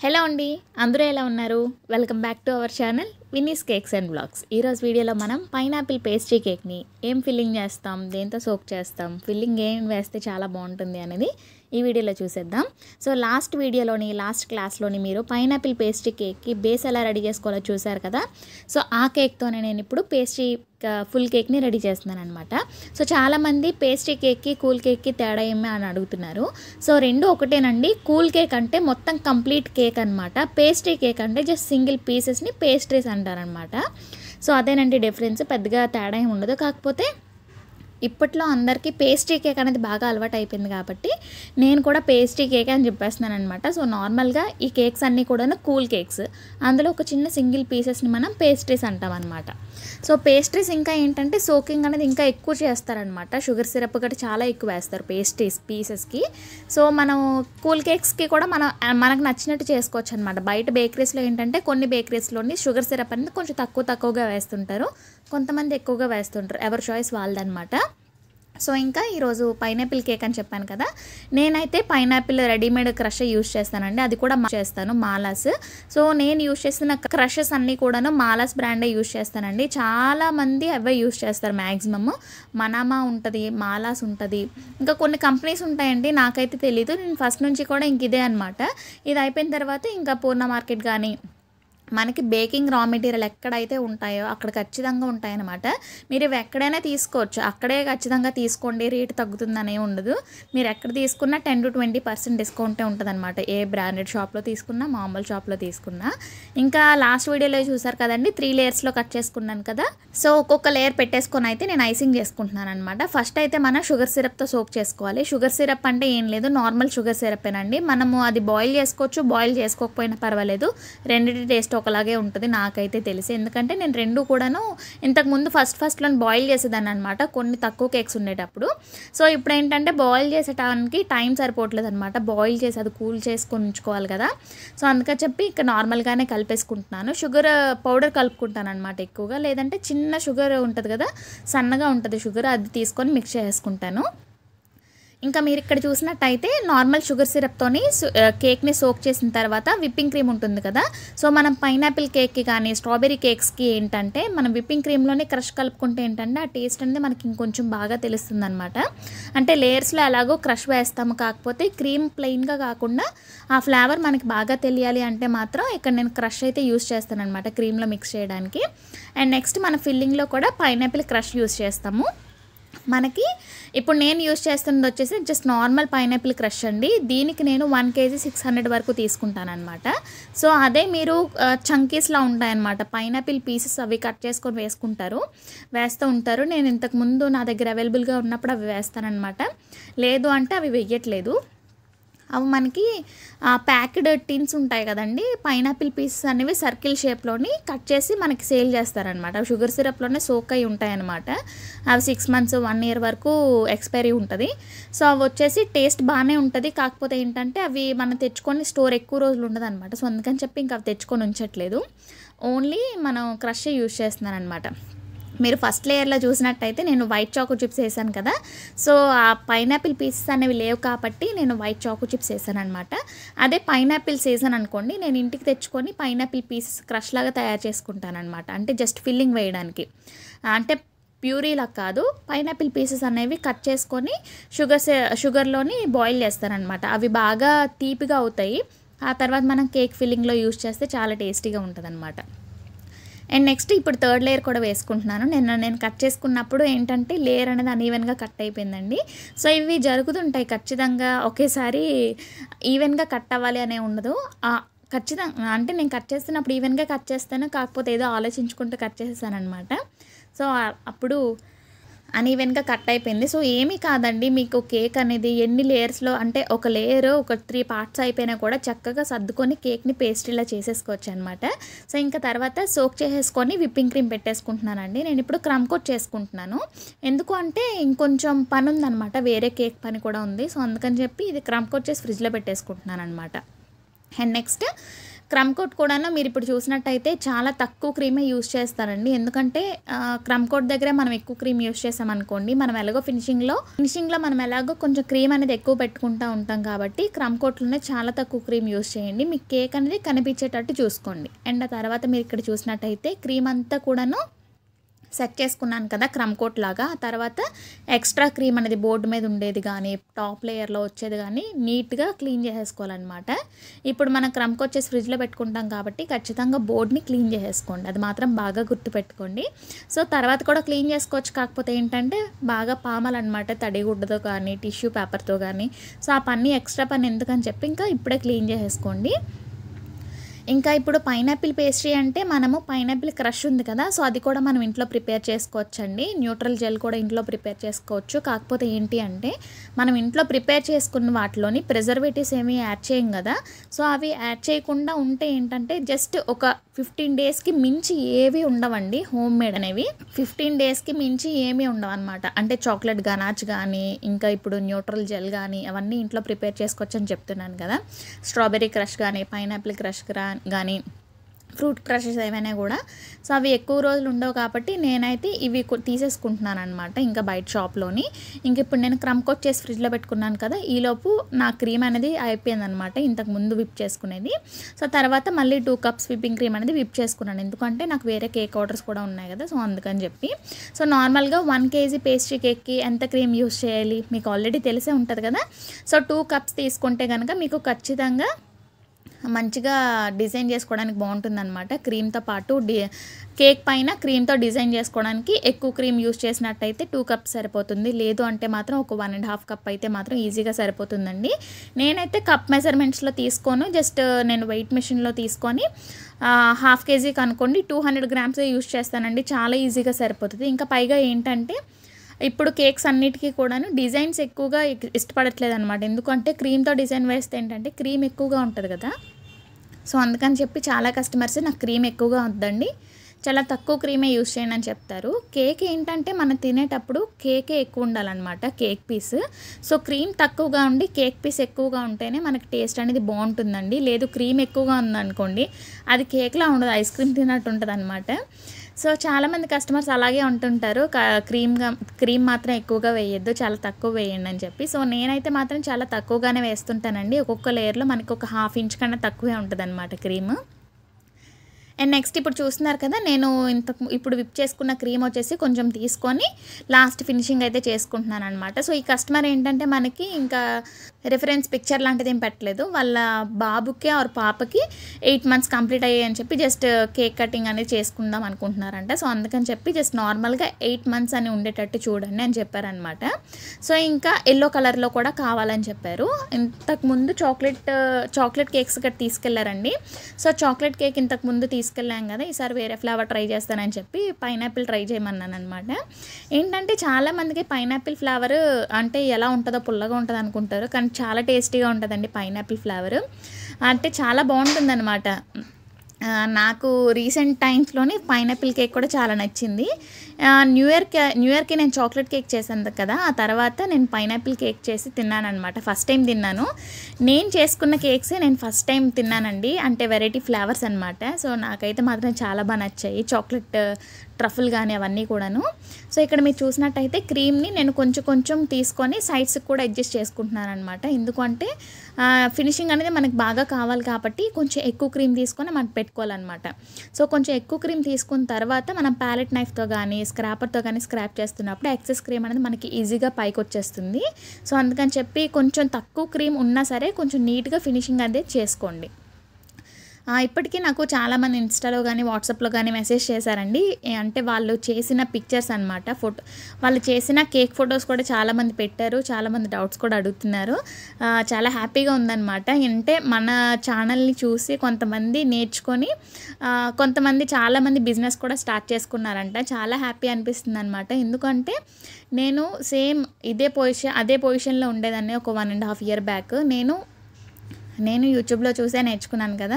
Hello అండి, అందరూ ఎలా ఉన్నారు? Welcome back to our channel Vinni's cakes and blogs. ఈరోజు వీడియోలో మనం పైనాపిల్ పేస్ట్రీ కేక్ని ఏం ఫిల్లింగ్ చేస్తాం, దేంతో సోక్ చేస్తాం, ఫిల్లింగ్ ఏం వేస్తే చాలా బాగుంటుంది అనేది ఈ వీడియోలో చూసేద్దాం. సో లాస్ట్ క్లాస్లోని మీరు పైనాపిల్ పేస్ట్రీ కేక్కి బేస్ ఎలా రెడీ చేసుకోవాలో చూసారు కదా. సో ఆ కేక్తోనే నేను ఇప్పుడు పేస్ట్రీ ఫుల్ కేక్ని రెడీ చేస్తున్నాను అనమాట. సో చాలామంది పేస్ట్రీ కేక్కి కూల్ కేక్కి తేడా ఏమి అని అడుగుతున్నారు. సో రెండు ఒకటేనండి. కూల్ కేక్ అంటే మొత్తం కంప్లీట్ కేక్ అనమాట. పేస్ట్రీ కేక్ అంటే జస్ట్ సింగిల్ పీసెస్ని పేస్ట్రీస్ అంటారనమాట. సో అదేనండి డిఫరెన్స్, పెద్దగా తేడా ఏమి ఉండదు. కాకపోతే ఇప్పట్లో అందరికీ పేస్ట్రీ కేక్ అనేది బాగా అలవాటు అయిపోయింది కాబట్టి నేను కూడా పేస్ట్రీ కేక్ అని చెప్పేస్తున్నాను అనమాట. సో నార్మల్గా ఈ కేక్స్ అన్నీ కూడా కూల్ కేక్స్, అందులో ఒక చిన్న సింగిల్ పీసెస్ని మనం పేస్ట్రీస్ అంటాం అనమాట. సో పేస్ట్రీస్ ఇంకా ఏంటంటే సోకింగ్ అనేది ఇంకా ఎక్కువ చేస్తారనమాట. షుగర్ సిరప్ కూడా చాలా ఎక్కువ వేస్తారు పేస్ట్రీస్ పీసెస్కి. సో మనం కూల్ కేక్స్కి కూడా మనకు నచ్చినట్టు చేసుకోవచ్చు అనమాట. బయట బేకరీస్లో ఏంటంటే కొన్ని బేకరీస్లోని షుగర్ సిరప్ అనేది కొంచెం తక్కువగా వేస్తుంటారు, కొంతమంది ఎక్కువగా వేస్తుంటారు. ఎవరి చాయిస్ వాళ్ళదనమాట. సో ఇంకా ఈరోజు పైనాపిల్ కేక్ అని చెప్పాను కదా, నేనైతే పైనాపిల్ రెడీమేడ్ క్రష్ యూస్ చేస్తానండి. అది కూడా చేస్తాను, మాలాస్. సో నేను యూస్ చేస్తున్న క్రషెస్ అన్నీ కూడాను మాలాస్ బ్రాండే యూస్ చేస్తానండి. చాలామంది అవే యూస్ చేస్తారు మ్యాక్సిమమ్. మనామా ఉంటుంది, మాలాస్ ఉంటుంది, ఇంకా కొన్ని కంపెనీస్ ఉంటాయండి, నాకైతే తెలీదు. నేను ఫస్ట్ నుంచి కూడా ఇంక ఇదే అనమాట. ఇది అయిపోయిన తర్వాత ఇంకా పూర్ణ మార్కెట్ కానీ మనకి బేకింగ్ రా మెటీరియల్ ఎక్కడైతే ఉంటాయో అక్కడ ఖచ్చితంగా ఉంటాయన్నమాట. మీరు ఇవి ఎక్కడైనా తీసుకోవచ్చు, అక్కడే ఖచ్చితంగా తీసుకోండి, రేటు తగ్గుతుందనే ఉండదు. మీరు ఎక్కడ తీసుకున్నా 10 to 20% డిస్కౌంటే ఉంటుంది అనమాట. ఏ బ్రాండెడ్ షాప్లో తీసుకున్నా, మామూలు షాప్లో తీసుకున్నా. ఇంకా లాస్ట్ వీడియోలో చూసారు కదండి, 3 లేయర్స్లో కట్ చేసుకున్నాను కదా. సో ఒక్కొక్క లేయర్ పెట్టేసుకొని అయితే నేను ఐసింగ్ చేసుకుంటున్నాను అనమాట. ఫస్ట్ అయితే మనం షుగర్ సిరప్తో సోక్ చేసుకోవాలి. షుగర్ సిరప్ అంటే ఏం లేదు, నార్మల్ షుగర్ సిరపేనండి. మనము అది బాయిల్ చేసుకోవచ్చు, బాయిల్ చేసుకోకపోయినా పర్వాలేదు, రెండింటి టేస్ట్ ఒకలాగే ఉంటుంది నాకైతే తెలిసి. ఎందుకంటే నేను రెండు కూడాను ఇంతకుముందు ఫస్ట్లో బాయిల్ చేసేదాన్ని అనమాట, కొన్ని తక్కువ కేక్స్ ఉండేటప్పుడు. సో ఇప్పుడు ఏంటంటే బాయిల్ చేసేటానికి టైం సరిపోవట్లేదు అనమాట. బాయిల్ చేసి అది కూల్ చేసుకొని ఉంచుకోవాలి కదా. సో అందుకని చెప్పి ఇక్కడ నార్మల్గానే కలిపేసుకుంటున్నాను. షుగర్ పౌడర్ కలుపుకుంటాను అనమాట ఎక్కువగా, లేదంటే చిన్న షుగర్ ఉంటుంది కదా, సన్నగా ఉంటుంది షుగర్, అది తీసుకొని మిక్స్ చేసుకుంటాను. ఇంకా మీరు ఇక్కడ చూసినట్టయితే నార్మల్ షుగర్ సిరప్తోని కేక్ని సోక్ చేసిన తర్వాత విప్పింగ్ క్రీమ్ ఉంటుంది కదా. సో మనం పైనాపిల్ కేక్కి కానీ స్ట్రాబెరీ కేక్స్కి ఏంటంటే మనం విప్పింగ్ క్రీమ్లోనే క్రష్ కలుపుకుంటే ఏంటంటే ఆ టేస్ట్ అనేది మనకి ఇంకొంచెం బాగా తెలుస్తుంది అనమాట. అంటే లేయర్స్లో ఎలాగో క్రష్ వేస్తాము, కాకపోతే క్రీమ్ ప్లెయిన్గా కాకుండా ఆ ఫ్లేవర్ మనకి బాగా తెలియాలి అంటే మాత్రం ఇక్కడ నేను క్రష్ అయితే యూస్ చేస్తాను అనమాట క్రీమ్లో మిక్స్ చేయడానికి. అండ్ నెక్స్ట్ మన ఫిల్లింగ్లో కూడా పైనాపిల్ క్రష్ యూస్ చేస్తాము. మనకి ఇప్పుడు నేను యూస్ చేస్తున్నది వచ్చేసి జస్ట్ నార్మల్ పైనాపిల్ క్రష్ అండి. దీనికి నేను 1 kg 600 వరకు తీసుకుంటాను అనమాట. సో అదే మీరు చంకీస్లా ఉంటాయన్నమాట, పైనాపిల్ పీసెస్ అవి కట్ చేసుకొని వేస్తూ ఉంటారు. నేను ఇంతకుముందు నా దగ్గర అవైలబుల్గా ఉన్నప్పుడు అవి వేస్తానన్నమాట. లేదు అంటే అవి వేయట్లేదు. అవి మనకి ప్యాక్డ్ టిన్స్ ఉంటాయి కదండి, పైనాపిల్ పీసెస్ అనేవి సర్కిల్ షేప్లోని కట్ చేసి మనకి సేల్ చేస్తారనమాట. అవి షుగర్ సిరప్లోనే సోక్ అయి ఉంటాయన్నమాట. అవి 6 months 1 year వరకు ఎక్స్పైరీ ఉంటుంది. సో అవి వచ్చేసి టేస్ట్ బాగానే ఉంటుంది, కాకపోతే ఏంటంటే అవి మనం తెచ్చుకొని స్టోర్ ఎక్కువ రోజులు ఉండదు అనమాట. సో అందుకని చెప్పి ఇంకా అవి తెచ్చుకొని ఉంచట్లేదు, ఓన్లీ మనం క్రష్ యూస్ చేస్తున్నాను అనమాట. మీరు ఫస్ట్ లేయర్లో చూసినట్టయితే నేను వైట్ చాకో చిప్స్ వేసాను కదా. సో ఆ పైనాపిల్ పీసెస్ అనేవి లేవు కాబట్టి నేను వైట్ చాకో చిప్స్ వేసాను అనమాట. అదే పైనాపిల్ సీజన్ అనుకోండి, నేను ఇంటికి తెచ్చుకొని పైనాపిల్ పీసెస్ క్రష్ లాగా తయారు చేసుకుంటాను అనమాట. అంటే జస్ట్ ఫిల్లింగ్ వేయడానికి, అంటే ప్యూరీలా కాదు, పైనాపిల్ పీసెస్ అనేవి కట్ చేసుకొని షుగర్లోని బాయిల్ చేస్తానమాట. అవి బాగా తీపిగా అవుతాయి. ఆ తర్వాత మనం కేక్ ఫిల్లింగ్లో యూస్ చేస్తే చాలా టేస్టీగా ఉంటుంది అనమాట. అండ్ నెక్స్ట్ ఇప్పుడు 3rd లేయర్ కూడా వేసుకుంటున్నాను. నేను కట్ చేసుకున్నప్పుడు ఏంటంటే లేయర్ అనేది అన్ఈవెన్గా కట్ అయిపోయిందండి. సో ఇవి జరుగుతుంటాయి ఖచ్చితంగా, ఒకేసారి ఈవెన్గా కట్ అవ్వాలి అనే ఉండదు. ఖచ్చితంగా అంటే నేను కట్ చేస్తున్నప్పుడు ఈవెన్గా కట్ చేస్తాను, కాకపోతే ఏదో ఆలోచించుకుంటూ కట్ చేసేసాను అనమాట. సో అప్పుడు అన్ఈవెన్గా కట్ అయిపోయింది. సో ఏమీ కాదండి, మీకు కేక్ అనేది ఎన్ని లేయర్స్లో అంటే ఒక లేయర్ ఒక 3 parts అయిపోయినా కూడా చక్కగా సర్దుకొని కేక్ని పేస్ట్రీలా చేసేసుకోవచ్చు అనమాట. సో ఇంకా తర్వాత సోక్ చేసేసుకొని విప్పింగ్ క్రీమ్ పెట్టేసుకుంటున్నానండి. నేను ఇప్పుడు క్రమ్ కోట్ చేసుకుంటున్నాను. ఎందుకు అంటే ఇంకొంచెం పని ఉందనమాట, వేరే కేక్ పని కూడా ఉంది. సో అందుకని చెప్పి ఇది క్రమ్ కోట్ చేసి ఫ్రిడ్జ్లో పెట్టేసుకుంటున్నాను అనమాట. అండ్ నెక్స్ట్ క్రమ్ కోట్ కూడాను మీరు ఇప్పుడు చూసినట్టయితే చాలా తక్కువ క్రీమే యూస్ చేస్తారండి. ఎందుకంటే క్రమ్ కోట్ దగ్గరే మనం ఎక్కువ క్రీమ్ యూస్ చేసామనుకోండి, మనం ఎలాగో ఫినిషింగ్లో మనం ఎలాగో కొంచెం క్రీమ్ అనేది ఎక్కువ పెట్టుకుంటూ ఉంటాం కాబట్టి క్రమ్ కోట్లోనే చాలా తక్కువ క్రీమ్ యూస్ చేయండి. మీకు కేక్ అనేది కనిపించేటట్టు చూసుకోండి. అండ్ ఆ తర్వాత మీరు ఇక్కడ చూసినట్టయితే క్రీమ్ అంతా కూడాను సెట్ చేసుకున్నాను కదా క్రమ్ కోట్ లాగా. ఆ తర్వాత ఎక్స్ట్రా క్రీమ్ అనేది బోర్డు మీద ఉండేది కానీ టాప్ లేయర్లో వచ్చేది కానీ నీట్గా క్లీన్ చేసేసుకోవాలన్నమాట. ఇప్పుడు మనం క్రమ్ కోట్ చేసి ఫ్రిడ్జ్లో పెట్టుకుంటాం కాబట్టి ఖచ్చితంగా బోర్డ్ని క్లీన్ చేసేసుకోండి, అది మాత్రం బాగా గుర్తుపెట్టుకోండి. సో తర్వాత కూడా క్లీన్ చేసుకోవచ్చు, కాకపోతే ఏంటంటే బాగా పామాలన్నమాట తడిగుడ్డతో కానీ టిష్యూ పేపర్తో కానీ. సో ఆ పని ఎక్స్ట్రా పని ఎందుకని చెప్పి ఇంకా ఇప్పుడే క్లీన్ చేసేసుకోండి. ఇంకా ఇప్పుడు పైనాపిల్ పేస్ట్రీ అంటే మనము పైనాపిల్ క్రష్ ఉంది కదా, సో అది కూడా మనం ఇంట్లో ప్రిపేర్ చేసుకోవచ్చండి. న్యూట్రల్ జెల్ కూడా ఇంట్లో ప్రిపేర్ చేసుకోవచ్చు. కాకపోతే ఏంటి అంటే మనం ఇంట్లో ప్రిపేర్ చేసుకున్న వాటిలోని ప్రిజర్వేటివ్స్ ఏమీ యాడ్ చేయం కదా, సో అవి యాడ్ చేయకుండా ఉంటే ఏంటంటే జస్ట్ ఒక 15 డేస్కి మించి ఏవి ఉండవండి హోమ్ మేడ్ అనేవి. 15 డేస్కి మించి ఏమీ ఉండవు అనమాట. అంటే చాక్లెట్ గనాచ్ కానీ ఇంకా ఇప్పుడు న్యూట్రల్ జెల్ కానీ అవన్నీ ఇంట్లో ప్రిపేర్ చేసుకోవచ్చు అని చెప్తున్నాను కదా. స్ట్రాబెర్రీ క్రష్ కానీ పైనాపిల్ క్రష్ కానీ ఫ్రూట్ క్రషెస్ ఏమైనా కూడా, సో అవి ఎక్కువ రోజులు ఉండవు కాబట్టి నేనైతే ఇవి తీసేసుకుంటున్నాను అనమాట ఇంకా బయట షాప్లోని. ఇంక ఇప్పుడు నేను క్రమ్ కోట్ చేసి ఫ్రిడ్జ్లో పెట్టుకున్నాను కదా, ఈలోపు నా క్రీమ్ అనేది అయిపోయిందనమాట ఇంతకు ముందు విప్ చేసుకునేది. సో తర్వాత మళ్ళీ 2 కప్స్ విప్పింగ్ క్రీమ్ అనేది విప్ చేసుకున్నాను, ఎందుకంటే నాకు వేరే కేక్ ఆర్డర్స్ కూడా ఉన్నాయి కదా, సో అందుకని చెప్పి. సో నార్మల్గా 1 kg పేస్ట్రీ కేక్కి ఎంత క్రీమ్ యూస్ చేయాలి మీకు ఆల్రెడీ తెలిసే ఉంటుంది కదా. సో 2 కప్స్ తీసుకుంటే కనుక మీకు ఖచ్చితంగా మంచిగా డిజైన్ చేసుకోవడానికి బాగుంటుందన్నమాట. క్రీమ్తో పాటు కేక్ పైన క్రీమ్తో డిజైన్ చేసుకోవడానికి ఎక్కువ క్రీమ్ యూస్ చేసినట్టయితే 2 కప్స్ సరిపోతుంది. లేదు అంటే మాత్రం ఒక 1.5 కప్ అయితే మాత్రం ఈజీగా సరిపోతుందండి. నేనైతే కప్ మెజర్మెంట్స్లో తీసుకోను, జస్ట్ నేను వెయిట్ మెషిన్లో తీసుకొని 1/2 kg అనుకోండి 200 grams యూస్ చేస్తానండి. చాలా ఈజీగా సరిపోతుంది. ఇంకా పైగా ఏంటంటే ఇప్పుడు కేక్స్ అన్నిటికీ కూడాను డిజైన్స్ ఎక్కువగా ఇష్టపడట్లేదు అనమాట. ఎందుకంటే క్రీమ్తో డిజైన్ వేస్తే ఏంటంటే క్రీమ్ ఎక్కువగా ఉంటుంది కదా, సో అందుకని చెప్పి చాలా కస్టమర్స్ నాకు క్రీమ్ ఎక్కువగా వద్దండి, చాలా తక్కువ క్రీమే యూస్ చేయండి అని చెప్తారు. కేక్ ఏంటంటే మనం తినేటప్పుడు కేకే ఎక్కువ ఉండాలన్నమాట, కేక్ పీస్. సో క్రీమ్ తక్కువగా ఉండి కేక్ పీస్ ఎక్కువగా ఉంటేనే మనకి టేస్ట్ అనేది బాగుంటుందండి. లేదు క్రీమ్ ఎక్కువగా ఉందనుకోండి అది కేక్లా ఉండదు, ఐస్ క్రీమ్ తిన్నట్టు ఉంటుంది అనమాట. సో చాలామంది కస్టమర్స్ అలాగే ఉంటుంటారు, క్రీమ్ మాత్రం ఎక్కువగా వేయొద్దు, చాలా తక్కువ వేయండి అని చెప్పి. సో నేనైతే మాత్రం చాలా తక్కువగానే వేస్తుంటానండి. ఒక్కొక్క లేయర్లో మనకి ఒక 1/2 inch కన్నా తక్కువే ఉంటుంది అనమాట క్రీమ్. అండ్ నెక్స్ట్ ఇప్పుడు చూస్తున్నారు కదా, నేను ఇప్పుడు విప్ చేసుకున్న క్రీమ్ వచ్చేసి కొంచెం తీసుకొని లాస్ట్ ఫినిషింగ్ అయితే చేసుకుంటున్నాను అనమాట. సో ఈ కస్టమర్ ఏంటంటే మనకి ఇంకా రిఫరెన్స్ పిక్చర్ లాంటిది ఏం పెట్టలేదు, వాళ్ళ బాబుకి ఆర్ పాపకి 8 months కంప్లీట్ అయ్యాయి అని చెప్పి జస్ట్ కేక్ కటింగ్ అనేది చేసుకుందాం అనుకుంటున్నారంట. సో అందుకని చెప్పి జస్ట్ నార్మల్గా 8 months అని ఉండేటట్టు చూడండి అని చెప్పారనమాట. సో ఇంకా ఎల్లో కలర్లో కూడా కావాలని చెప్పారు. ఇంతకుముందు చాక్లెట్ కేక్స్ ఇక్కడ తీసుకెళ్లారండి. సో చాక్లెట్ కేక్ ఇంతకుముందు తీసుకెళ్ళాం కదా, ఈసారి వేరే ఫ్లేవర్ ట్రై చేస్తానని చెప్పి పైనాపిల్ ట్రై చేయమన్నాను అనమాట. ఏంటంటే చాలామందికి పైనాపిల్ ఫ్లేవర్ అంటే ఎలా ఉంటుందో పుల్లగా ఉంటుంది అనుకుంటారు, కానీ చాలా టేస్టీగా ఉంటుందండి పైనాపిల్ ఫ్లేవర్. అంటే చాలా బాగుంటుందన్నమాట. నాకు రీసెంట్ టైమ్స్లోని పైనాపిల్ కేక్ కూడా చాలా నచ్చింది. న్యూ ఇయర్కి నేను చాక్లెట్ కేక్ చేశాను కదా, ఆ తర్వాత నేను పైనాపిల్ కేక్ చేసి తిన్నాను అనమాట. ఫస్ట్ టైం తిన్నాను, నేను చేసుకున్న కేక్సే నేను ఫస్ట్ టైం తిన్నానండి, అంటే వెరైటీ ఫ్లేవర్స్ అనమాట. సో నాకైతే మాత్రం చాలా బాగా నచ్చాయి, చాక్లెట్ ట్రఫుల్ కానీ అవన్నీ కూడాను. సో ఇక్కడ మీరు చూసినట్టయితే క్రీమ్ని నేను కొంచెం తీసుకొని సైడ్స్కి కూడా అడ్జస్ట్ చేసుకుంటున్నాను అనమాట. ఎందుకంటే ఫినిషింగ్ అనేది మనకు బాగా కావాలి కాబట్టి కొంచెం ఎక్కువ క్రీమ్ తీసుకొని మనం పెట్టుకోవాలన్నమాట. సో కొంచెం ఎక్కువ క్రీమ్ తీసుకున్న తర్వాత మనం ప్యాలెట్ నైఫ్తో కానీ స్క్రాపర్తో కానీ స్క్రాప్ చేస్తున్నప్పుడు ఎక్సెస్ క్రీమ్ అనేది మనకి ఈజీగా పైకి వచ్చేస్తుంది. సో అందుకని చెప్పి కొంచెం తక్కువ క్రీమ్ ఉన్నా సరే కొంచెం నీట్గా ఫినిషింగ్ అనేది చేసుకోండి. ఇప్పటికీ నాకు చాలామంది ఇన్స్టాలో కానీ వాట్సాప్లో కానీ మెసేజ్ చేశారండి, అంటే వాళ్ళు చేసిన పిక్చర్స్ అనమాట, వాళ్ళు చేసిన కేక్ ఫొటోస్ కూడా చాలామంది పెట్టారు, చాలామంది డౌట్స్ కూడా అడుగుతున్నారు. చాలా హ్యాపీగా ఉందన్నమాట. అంటే మన ఛానల్ని చూసి కొంతమంది నేర్చుకొని కొంతమంది చాలామంది బిజినెస్ కూడా స్టార్ట్ చేసుకున్నారంట. చాలా హ్యాపీ అనిపిస్తుంది అనమాట. ఎందుకంటే నేను సేమ్ అదే పొజిషన్లో ఉండేదాన్ని ఒక 1.5 year బ్యాక్. నేను యూట్యూబ్లో చూసే నేర్చుకున్నాను కదా,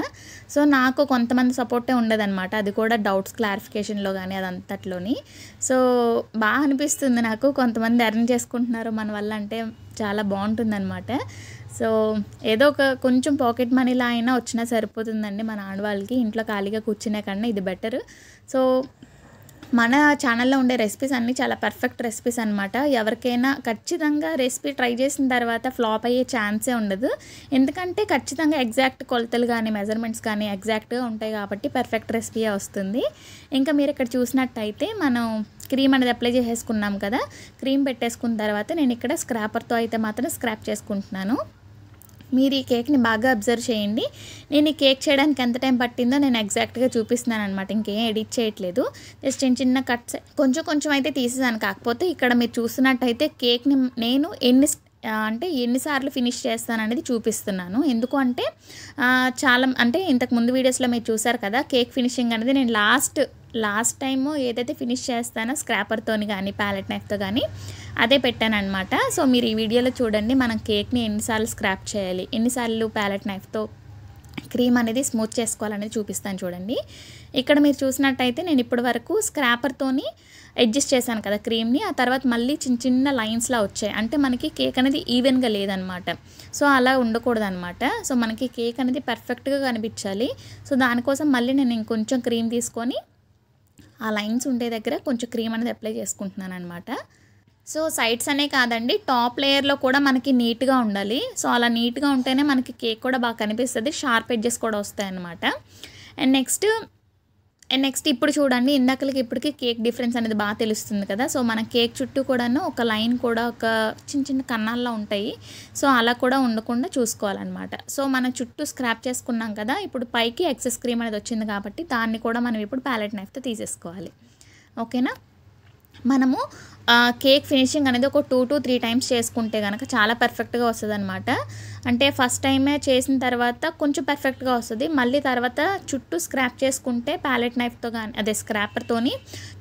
సో నాకు కొంతమంది సపోర్టే ఉండదన్నమాట, అది కూడా డౌట్స్ క్లారిఫికేషన్లో కానీ అదంతట్లోని. సో బాగా అనిపిస్తుంది నాకు, కొంతమంది ఎర్న్ చేసుకుంటున్నారు మన వల్ల అంటే చాలా బాగుంటుందన్నమాట. సో ఏదో ఒక కొంచెం పాకెట్ మనీలా అయినా వచ్చినా సరిపోతుందండి మన ఆడవాళ్ళకి. ఇంట్లో ఖాళీగా కూర్చునే కన్నా ఇది బెటర్. సో మన ఛానల్లో ఉండే రెసిపీస్ అన్నీ చాలా పర్ఫెక్ట్ రెసిపీస్ అనమాట. ఎవరికైనా ఖచ్చితంగా రెసిపీ ట్రై చేసిన తర్వాత ఫ్లాప్ అయ్యే ఛాన్సే ఉండదు. ఎందుకంటే ఖచ్చితంగా ఎగ్జాక్ట్ కొలతలు కానీ మెజర్మెంట్స్ కానీ ఎగ్జాక్ట్గా ఉంటాయి కాబట్టి పర్ఫెక్ట్ రెసిపీయే వస్తుంది. ఇంకా మీరు ఇక్కడ చూసినట్టయితే మనం క్రీమ్ అనేది అప్లై చేసేసుకున్నాం కదా. క్రీమ్ పెట్టేసుకున్న తర్వాత నేను ఇక్కడ స్క్రాపర్తో అయితే మాత్రం స్క్రాప్ చేసుకుంటున్నాను. మీరు ఈ కేక్ని బాగా అబ్జర్వ్ చేయండి. నేను ఈ కేక్ చేయడానికి ఎంత టైం పట్టిందో నేను ఎగ్జాక్ట్గా చూపిస్తున్నాను అనమాట. ఇంకేం ఎడిట్ చేయట్లేదు. జస్ట్ చిన్న చిన్న కట్స్ కొంచెం కొంచెం అయితే తీసేసాను. కాకపోతే ఇక్కడ మీరు చూస్తున్నట్టయితే కేక్ని నేను ఎన్నిసార్లు ఫినిష్ చేస్తాను అనేది చూపిస్తున్నాను. ఎందుకు అంటే చాలా అంటే ఇంతకు ముందు వీడియోస్లో మీరు చూసారు కదా, కేక్ ఫినిషింగ్ అనేది నేను లాస్ట్ టైము ఏదైతే ఫినిష్ చేస్తానో స్క్రాపర్తో కానీ ప్యాలెట్ నైఫ్తో కానీ అదే పెట్టానమాట. సో మీరు ఈ వీడియోలో చూడండి మనం కేక్ని ఎన్నిసార్లు స్క్రాప్ చేయాలి, ఎన్నిసార్లు ప్యాలెట్ నైఫ్తో క్రీమ్ అనేది స్మూత్ చేసుకోవాలనేది చూపిస్తాను చూడండి. ఇక్కడ మీరు చూసినట్టయితే నేను ఇప్పటి వరకు స్క్రాపర్తోని అడ్జస్ట్ చేశాను కదా క్రీమ్ని. ఆ తర్వాత మళ్ళీ చిన్న చిన్న లైన్స్లా వచ్చాయి. అంటే మనకి కేక్ అనేది ఈవెన్గా లేదనమాట. సో అలా ఉండకూడదనమాట. సో మనకి కేక్ అనేది పర్ఫెక్ట్గా కనిపించాలి. సో దానికోసం మళ్ళీ నేను ఇంకొంచెం క్రీమ్ తీసుకొని ఆ లైన్స్ ఉండే దగ్గర కొంచెం క్రీమ్ అనేది అప్లై చేసుకుంటున్నాను అనమాట. సో సైడ్స్ అనే కాదండి, టాప్ లేయర్లో కూడా మనకి నీట్గా ఉండాలి. సో అలా నీట్గా ఉంటేనే మనకి కేక్ కూడా బాగా కనిపిస్తుంది, షార్ప్ ఎడ్జెస్ కూడా వస్తాయి అన్నమాట. అండ్ నెక్స్ట్ ఇప్పుడు చూడండి, ఇందాకలకి ఇప్పటికి కేక్ డిఫరెన్స్ అనేది బాగా తెలుస్తుంది కదా. సో మన కేక్ చుట్టూ కూడాను ఒక లైన్ కూడా ఒక చిన్న చిన్న కన్నాల్లో ఉంటాయి. సో అలా కూడా ఉండకుండా చూసుకోవాలన్నమాట. సో మనం చుట్టూ స్క్రాప్ చేసుకున్నాం కదా, ఇప్పుడు పైకి ఎక్సెస్ క్రీమ్ అనేది వచ్చింది కాబట్టి దాన్ని కూడా మనం ఇప్పుడు ప్యాలెట్ నైఫ్తో తీసేసుకోవాలి. ఓకేనా. మనము కేక్ ఫినిషింగ్ అనేది ఒక 2 to 3 times చేసుకుంటే కనుక చాలా పర్ఫెక్ట్గా వస్తుంది అనమాట. అంటే ఫస్ట్ టైమే చేసిన తర్వాత కొంచెం పర్ఫెక్ట్గా వస్తుంది. మళ్ళీ తర్వాత చుట్టూ స్క్రాప్ చేసుకుంటే ప్యాలెట్ నైఫ్తో కానీ అదే స్క్రాపర్తోని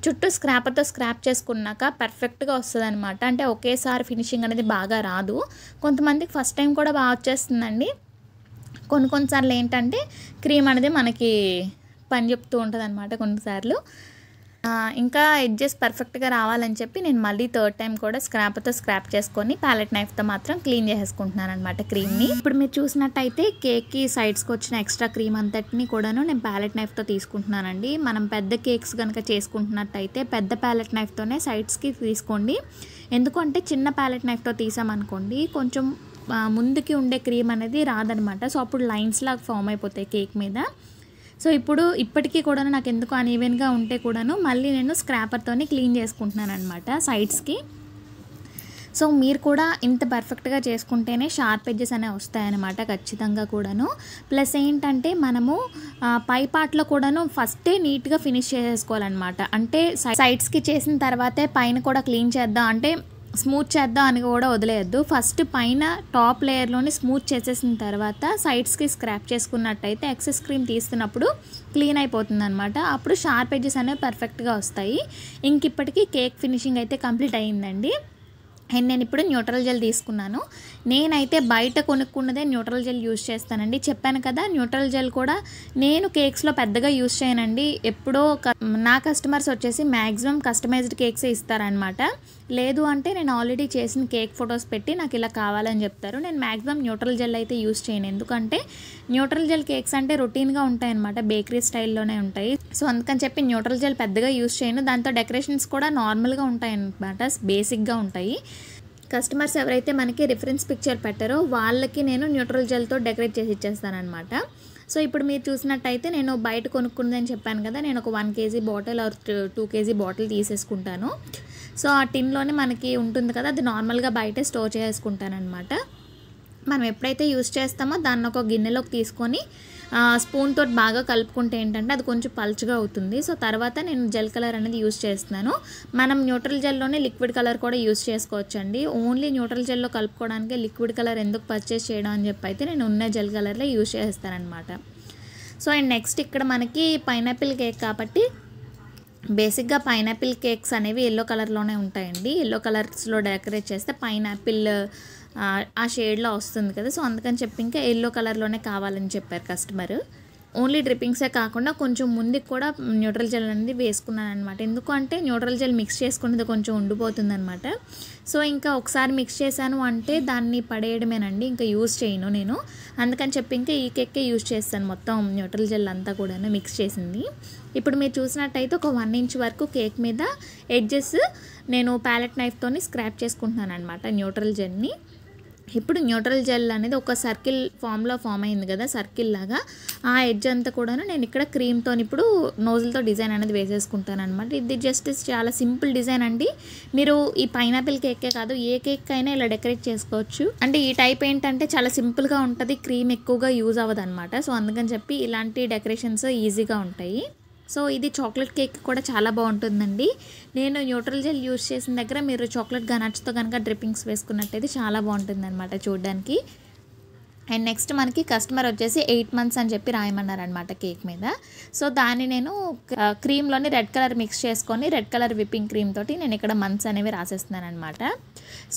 చుట్టూ స్క్రాపర్తో స్క్రాప్ చేసుకున్నాక పర్ఫెక్ట్గా వస్తుంది అనమాట. అంటే ఒకేసారి ఫినిషింగ్ అనేది బాగా రాదు. కొంతమందికి ఫస్ట్ టైం కూడా బాగా వచ్చేస్తుందండి. కొన్నిసార్లు ఏంటంటే క్రీమ్ అనేది మనకి పని చెప్తూ ఉంటుంది అనమాట కొన్నిసార్లు. ఇంకా ఎడ్జెస్ పర్ఫెక్ట్గా రావాలని చెప్పి నేను మళ్ళీ 3rd time కూడా స్క్రాపర్తో స్క్రాప్ చేసుకొని ప్యాలెట్ నైఫ్తో మాత్రం క్లీన్ చేసేసుకుంటున్నాను అనమాట క్రీమ్ని. ఇప్పుడు మీరు చూసినట్టయితే కేక్కి సైడ్స్కి వచ్చిన ఎక్స్ట్రా క్రీమ్ అంతటిని కూడాను నేను ప్యాలెట్ నైఫ్తో తీసుకుంటున్నానండి. మనం పెద్ద కేక్స్ కనుక చేసుకుంటున్నట్టయితే పెద్ద ప్యాలెట్ నైఫ్తోనే సైడ్స్కి తీసుకోండి. ఎందుకంటే చిన్న ప్యాలెట్ నైఫ్తో తీసామనుకోండి కొంచెం ముందుకి ఉండే క్రీమ్ అనేది రాదనమాట. సో అప్పుడు లైన్స్ లాగా ఫామ్ అయిపోతాయి కేక్ మీద. సో ఇప్పటికీ కూడా నాకు ఎందుకు అన్ఈవెన్గా ఉంటే కూడాను మళ్ళీ నేను స్క్రాపర్తోని క్లీన్ చేసుకుంటున్నాను అనమాట సైడ్స్కి. సో మీరు కూడా ఇంత పర్ఫెక్ట్గా చేసుకుంటేనే షార్ప్ ఎడ్జెస్ అనేవి వస్తాయన్నమాట ఖచ్చితంగా కూడాను. ప్లస్ ఏంటంటే మనము పై పార్ట్లో కూడాను ఫస్టే నీట్గా ఫినిష్ చేసేసుకోవాలన్నమాట. అంటే సైడ్స్కి చేసిన తర్వాతే పైన కూడా క్లీన్ చేద్దాం అంటే స్మూత్ చేద్దాం అని కూడా వదిలేయద్దు. ఫస్ట్ పైన టాప్ లేయర్లోని స్మూత్ చేసేసిన తర్వాత సైడ్స్కి స్క్రాప్ చేసుకున్నట్టయితే ఎక్సెస్ క్రీమ్ తీస్తున్నప్పుడు క్లీన్ అయిపోతుంది అనమాట. అప్పుడు షార్ప్ ఎడ్జెస్ అనేవి పర్ఫెక్ట్గా వస్తాయి. ఇంక ఇప్పటికీ కేక్ ఫినిషింగ్ అయితే కంప్లీట్ అయ్యిందండి. అండ్ నేను ఇప్పుడు న్యూట్రల్ జెల్ తీసుకున్నాను. నేనైతే బయట కొనుక్కున్నదే న్యూట్రల్ జెల్ యూజ్ చేస్తానండి. చెప్పాను కదా, న్యూట్రల్ జెల్ కూడా నేను కేక్స్లో పెద్దగా యూజ్ చేయనండి. ఎప్పుడో నా కస్టమర్స్ వచ్చేసి మ్యాక్సిమం కస్టమైజ్డ్ కేక్సే ఇస్తారనమాట. లేదు అంటే నేను ఆల్రెడీ చేసిన కేక్ ఫొటోస్ పెట్టి నాకు ఇలా కావాలని చెప్తారు. నేను మ్యాక్సిమం న్యూట్రల్ జెల్ అయితే యూజ్ చేయను. ఎందుకంటే న్యూట్రల్ జెల్ కేక్స్ అంటే రొటీన్గా ఉంటాయి అనమాట, బేకరీ స్టైల్లోనే ఉంటాయి. సో అందుకని చెప్పి న్యూట్రల్ జెల్ పెద్దగా యూజ్ చేయను. దాంతో డెకరేషన్స్ కూడా నార్మల్గా ఉంటాయి అనమాట, బేసిక్గా ఉంటాయి. కస్టమర్స్ ఎవరైతే మనకి రిఫరెన్స్ పిక్చర్ పెట్టారో వాళ్ళకి నేను న్యూట్రల్ జెల్తో డెకరేట్ చేసి ఇచ్చేస్తానమాట. సో ఇప్పుడు మీరు చూసినట్టయితే నేను బయట కొనుక్కుందని చెప్పాను కదా, నేను ఒక 1 kg bottle or 2 kg bottle తీసేసుకుంటాను. సో ఆ టిన్లోనే మనకి ఉంటుంది కదా, అది నార్మల్గా బయటే స్టోర్ చేసుకుంటానమాట. మనం ఎప్పుడైతే యూజ్ చేస్తామో దాన్ని ఒక గిన్నెలోకి తీసుకొని స్పూన్ తోటి బాగా కలుపుకుంటే ఏంటంటే అది కొంచెం పల్చగా అవుతుంది. సో తర్వాత నేను జెల్ కలర్ అనేది యూజ్ చేస్తున్నాను. మనం న్యూట్రల్ జెల్లోనే లిక్విడ్ కలర్ కూడా యూజ్ చేసుకోవచ్చండి. ఓన్లీ న్యూట్రల్ జెల్లో కలుపుకోవడానికి లిక్విడ్ కలర్ ఎందుకు పర్చేస్ చేయడం అని చెప్పి అయితే నేను ఉన్న జెల్ కలర్లో యూజ్ చేస్తానమాట. సో అండ్ నెక్స్ట్ ఇక్కడ మనకి పైనాపిల్ కేక్ కాబట్టి బేసిక్గా పైనాపిల్ కేక్స్ అనేవి ఎల్లో కలర్లోనే ఉంటాయండి. ఎల్లో కలర్స్లో డెకరేట్ చేస్తే పైనాపిల్ ఆ షేడ్లో వస్తుంది కదా. సో అందుకని చెప్పి ఇంకా ఎల్లో కలర్లోనే కావాలని చెప్పారు కస్టమర్. ఓన్లీ డ్రిప్పింగ్సే కాకుండా కొంచెం ముందుకు కూడా న్యూట్రల్ జెల్ అనేది వేసుకున్నాను అనమాట. ఎందుకంటే న్యూట్రల్ జెల్ మిక్స్ చేసుకునేది కొంచెం ఉండిపోతుంది అనమాట. సో ఇంకా ఒకసారి మిక్స్ చేశాను అంటే దాన్ని పడేయడమేనండి, ఇంకా యూజ్ చేయను నేను. అందుకని చెప్పి ఇంకా ఈ కేక్కే యూజ్ చేస్తాను, మొత్తం న్యూట్రల్ జెల్ అంతా కూడా మిక్స్ చేసింది. ఇప్పుడు మీరు చూసినట్టయితే ఒక 1 ఇంచ్ వరకు కేక్ మీద ఎడ్జెస్ నేను ప్యాలెట్ నైఫ్తోని స్క్రాప్ చేసుకుంటున్నాను అనమాట న్యూట్రల్ జెల్ని. ఇప్పుడు న్యూట్రల్ జెల్ అనేది ఒక సర్కిల్ ఫామ్లో ఫామ్ అయింది కదా, సర్కిల్ లాగా. ఆ ఎడ్జ్ అంతా కూడా నేను ఇక్కడ క్రీమ్తో ఇప్పుడు నోజులతో డిజైన్ అనేది వేసేసుకుంటాను అనమాట. ఇది జస్ట్ చాలా సింపుల్ డిజైన్ అండి. మీరు ఈ పైనాపిల్ కేకే కాదు ఏ కేక్ అయినా ఇలా డెకరేట్ చేసుకోవచ్చు. అంటే ఈ టైప్ ఏంటంటే చాలా సింపుల్గా ఉంటుంది, క్రీమ్ ఎక్కువగా యూజ్ అవ్వదు అనమాట. సో అందుకని చెప్పి ఇలాంటి డెకరేషన్స్ ఈజీగా ఉంటాయి. సో ఇది చాక్లెట్ కేక్ కూడా చాలా బాగుంటుందండి. నేను న్యూట్రల్ జెల్ యూజ్ చేసిన దగ్గర మీరు చాక్లెట్ గనాచ్తో కనుక డ్రిప్పింగ్స్ వేసుకున్నట్టయితే చాలా బాగుంటుంది అనమాట చూడడానికి. అండ్ నెక్స్ట్ మనకి కస్టమర్ వచ్చేసి 8 మంత్స్ అని చెప్పి రాయమన్నారనమాట కేక్ మీద. సో దాన్ని నేను క్రీమ్లోని రెడ్ కలర్ మిక్స్ చేసుకొని రెడ్ కలర్ విప్పింగ్ క్రీమ్ తోటి నేను ఇక్కడ మంత్స్ అనేవి రాసేస్తున్నాను అనమాట.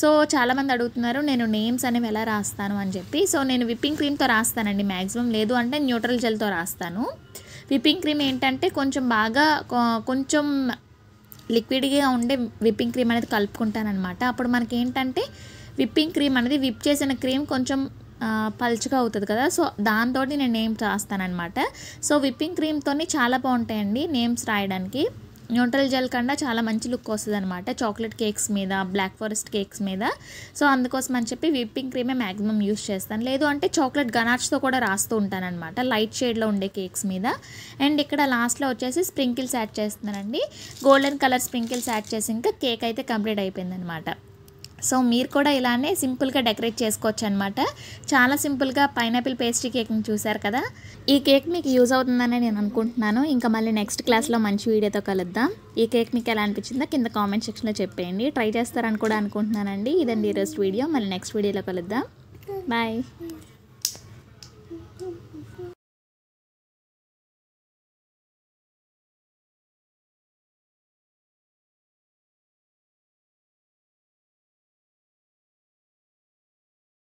సో చాలామంది అడుగుతున్నారు నేను నేమ్స్ అనేవి ఎలా రాస్తాను అని చెప్పి. సో నేను విప్పింగ్ క్రీమ్తో రాస్తానండి మ్యాక్సిమం, లేదు అంటే న్యూట్రల్ జెల్తో రాస్తాను. విప్పింగ్ క్రీమ్ ఏంటంటే కొంచెం బాగా కొంచెం లిక్విడ్గా ఉండే విప్పింగ్ క్రీమ్ అనేది కలుపుకుంటానమాట. అప్పుడు మనకి ఏంటంటే విప్పింగ్ క్రీమ్ అనేది విప్ చేసిన క్రీమ్ కొంచెం పల్చగా అవుతుంది కదా, సో దాంతో నేను నేమ్స్ రాస్తానమాట. సో విప్పింగ్ క్రీమ్తో చాలా బాగుంటాయండి నేమ్స్ రాయడానికి. న్యూట్రల్ జెల్ కన్నా చాలా మంచి లుక్ వస్తుంది అనమాట చాక్లెట్ కేక్స్ మీద, బ్లాక్ ఫారెస్ట్ కేక్స్ మీద. సో అందుకోసం అని చెప్పి విప్పింగ్ క్రీమే మ్యాక్సిమం యూస్ చేస్తాను, లేదు అంటే చాక్లెట్ గనాచ్తో కూడా రాస్తూ ఉంటాను అనమాట లైట్ షేడ్లో ఉండే కేక్స్ మీద. అండ్ ఇక్కడ లాస్ట్లో వచ్చేసి స్ప్రింకిల్స్ యాడ్ చేస్తున్నానండి. గోల్డెన్ కలర్ స్ప్రింకిల్స్ యాడ్ చేసి ఇంకా కేక్ అయితే కంప్లీట్ అయిపోయింది అనమాట. సో మీరు కూడా ఇలానే సింపుల్గా డెకరేట్ చేసుకోవచ్చు అనమాట. చాలా సింపుల్గా పైనాపిల్ పేస్ట్రీ కేక్ని చూసారు కదా. ఈ కేక్ మీకు యూజ్ అవుతుందని నేను అనుకుంటున్నాను. ఇంకా మళ్ళీ నెక్స్ట్ క్లాస్లో మంచి వీడియోతో కలుద్దాం. ఈ కేక్ మీకు ఎలా అనిపించిందో కింద కామెంట్ సెక్షన్లో చెప్పేయండి. ట్రై చేస్తారని కూడా అనుకుంటున్నానండి. ఇదండి ఈరోజు వీడియో, మళ్ళీ నెక్స్ట్ వీడియోలో కలుద్దాం. బాయ్.